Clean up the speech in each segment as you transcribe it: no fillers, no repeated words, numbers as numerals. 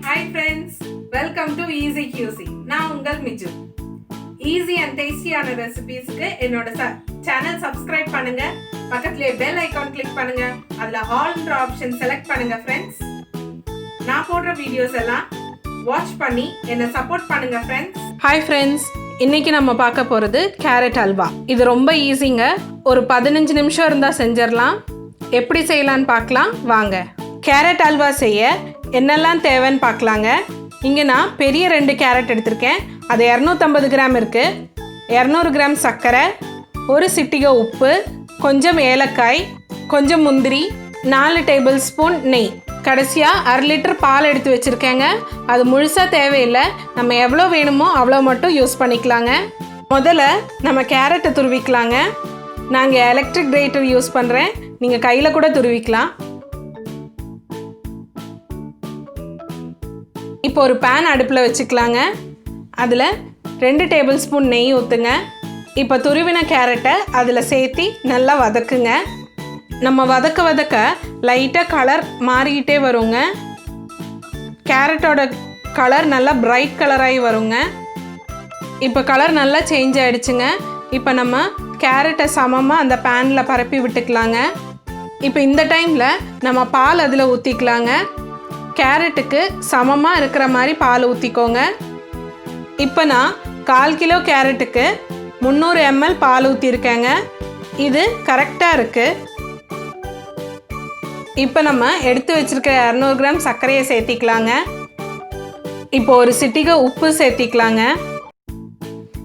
Hi friends, welcome to Easy Cuisine. நான் உங்கள் மிஜு. Easy and tasty ஆன ரெசிபீஸ்க்கு என்னோட சேனல் சப்ஸ்கிரைப் பண்ணுங்க. பக்கத்துலயே பெல் ஐகான் கிளிக் பண்ணுங்க. அதுல ஆல்ன்ற ஆப்ஷன் செலக்ட் பண்ணுங்க ஃப்ரெண்ட்ஸ். நான் போடுற வீடியோஸ் எல்லாம் வாட்ச் பண்ணி என்ன சப்போர்ட் பண்ணுங்க ஃப்ரெண்ட்ஸ். ஹாய் ஃப்ரெண்ட்ஸ், இன்னைக்கு நம்ம பார்க்க போகிறது கேரட் அல்வா. இது ரொம்ப ஈஸிங்க. ஒரு 15 நிமிஷம் இருந்தால் செஞ்சிடலாம். எப்படி செய்யலான்னு பார்க்கலாம் வாங்க. கேரட் அல்வா செய்ய என்னெல்லாம் தேவைன்னு பார்க்கலாங்க. இங்கே நான் பெரிய 2 கேரட் எடுத்திருக்கேன். அது 250 கிராம் இருக்குது. 200 கிராம் சர்க்கரை, ஒரு சிட்டிகை உப்பு, கொஞ்சம் ஏலக்காய், கொஞ்சம் முந்திரி, 4 டேபிள் ஸ்பூன் நெய், கடைசியாக 1/2 லிட்டர் பால் எடுத்து வச்சுருக்கேங்க. அது முழுசாக தேவையில்லை, நம்ம எவ்வளோ வேணுமோ அவ்வளோ மட்டும் யூஸ் பண்ணிக்கலாங்க. முதல்ல நம்ம கேரட்டை துருவிக்கலாங்க. நாங்கள் எலக்ட்ரிக் கிரேட்டர் யூஸ் பண்ணுறேன், நீங்கள் கையில் கூட துருவிக்கலாம். இப்போ ஒரு பேன் அடுப்பில் வச்சுக்கலாங்க. அதில் 2 டேபிள் ஸ்பூன் நெய் ஊற்றுங்க. இப்போ துருவின கேரட்டை அதில் சேர்த்தி நல்லா வதக்குங்க. நம்ம வதக்க லைட்டாக கலர் மாறிக்கிட்டே வருங்க. கேரட்டோட கலர் நல்லா பிரைட் கலராகி வருங்க. இப்போ கலர் நல்லா சேஞ்ச் ஆகிடுச்சுங்க. இப்போ நம்ம கேரட்டை சமமாக அந்த பேனில் பரப்பி விட்டுக்கலாங்க. இப்போ இந்த டைமில் நம்ம பால் அதில் ஊற்றிக்கலாங்க. கேரட்டுக்கு சமமாக இருக்கிற மாதிரி பால் ஊற்றிக்கோங்க. இப்போ நான் 1/4 கிலோ கேரட்டுக்கு 300 ml பால் ஊற்றிருக்கேங்க. இது கரெக்டாக இருக்குது. இப்போ நம்ம எடுத்து வச்சுருக்க 200 கிராம் சர்க்கரையை சேர்த்திக்கலாங்க. இப்போ ஒரு சிட்டிகை உப்பு சேர்த்திக்கலாங்க.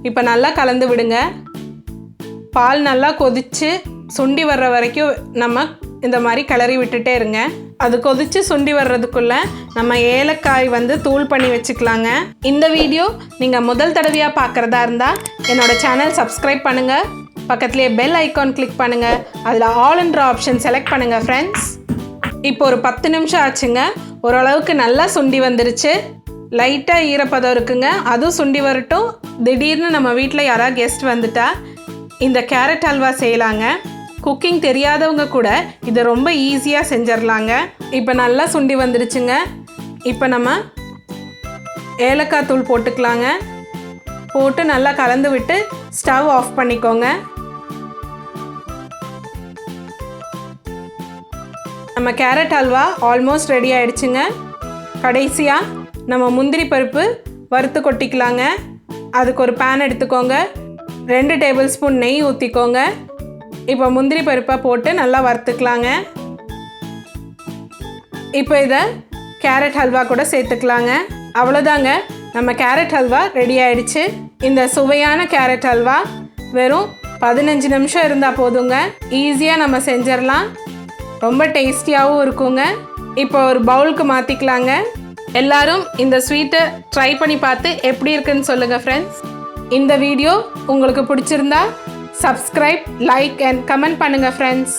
இப்போ நல்லா கலந்து விடுங்க. பால் நல்லா கொதித்து சுண்டி வர்ற வரைக்கும் நம்ம இந்த மாதிரி கிளறி விட்டுட்டே இருங்க. அது கொதித்து சுண்டி வர்றதுக்குள்ளே நம்ம ஏலக்காய் தூள் பண்ணி வச்சுக்கலாங்க. இந்த வீடியோ நீங்கள் முதல் தடவையாக பார்க்குறதா இருந்தால் என்னோடய சேனல் சப்ஸ்கிரைப் பண்ணுங்கள். பக்கத்துலேயே பெல் ஐக்கான் கிளிக் பண்ணுங்கள். அதில் ஆல்ன்ற ஆப்ஷன் செலக்ட் பண்ணுங்கள் ஃப்ரெண்ட்ஸ். இப்போ ஒரு 10 நிமிஷம் ஆச்சுங்க. ஓரளவுக்கு நல்லா சுண்டி வந்துருச்சு. லைட்டாக ஈரப்பதம் இருக்குங்க, அதுவும் சுண்டி வரட்டும். திடீர்னு நம்ம வீட்டில் யாராவது கெஸ்ட் வந்துட்டா இந்த கேரட் அல்வா செய்யலாங்க. குக்கிங் தெரியாதவங்க கூட இதை ரொம்ப ஈஸியாக செஞ்சிடலாங்க. இப்போ நல்லா சுண்டி வந்துருச்சுங்க. இப்போ நம்ம ஏலக்காய் தூள் போட்டுக்கலாங்க. போட்டு நல்லா கலந்து விட்டு ஸ்டவ் ஆஃப் பண்ணிக்கோங்க. நம்ம கேரட் அல்வா ஆல்மோஸ்ட் ரெடி ஆகிடுச்சுங்க. கடைசியாக நம்ம முந்திரி பருப்பு வறுத்து கொட்டிக்கலாங்க. அதுக்கு ஒரு பேன் எடுத்துக்கோங்க. 2 டேபிள் ஸ்பூன் நெய் ஊற்றிக்கோங்க. இப்போ முந்திரி பருப்பை போட்டு நல்லா வறுத்துக்கலாங்க. இப்போ இதை கேரட் ஹல்வா கூட சேர்த்துக்கலாங்க. அவ்வளோதாங்க, நம்ம கேரட் ஹல்வா ரெடி ஆகிடுச்சு. இந்த சுவையான கேரட் ஹல்வா வெறும் 15 நிமிஷம் இருந்தால் போதுங்க. ஈஸியாக நம்ம செஞ்சிடலாம். ரொம்ப டேஸ்டியாகவும் இருக்குங்க. இப்போ ஒரு பவுலுக்கு மாற்றிக்கலாங்க. எல்லாரும் இந்த ஸ்வீட்டை ட்ரை பண்ணி பார்த்து எப்படி இருக்குன்னு சொல்லுங்கள் ஃப்ரெண்ட்ஸ். இந்த வீடியோ உங்களுக்கு பிடிச்சிருந்தா சப்ஸ்கிரைப், லைக் அண்ட் கமெண்ட் பண்ணுங்கள் ஃப்ரெண்ட்ஸ்.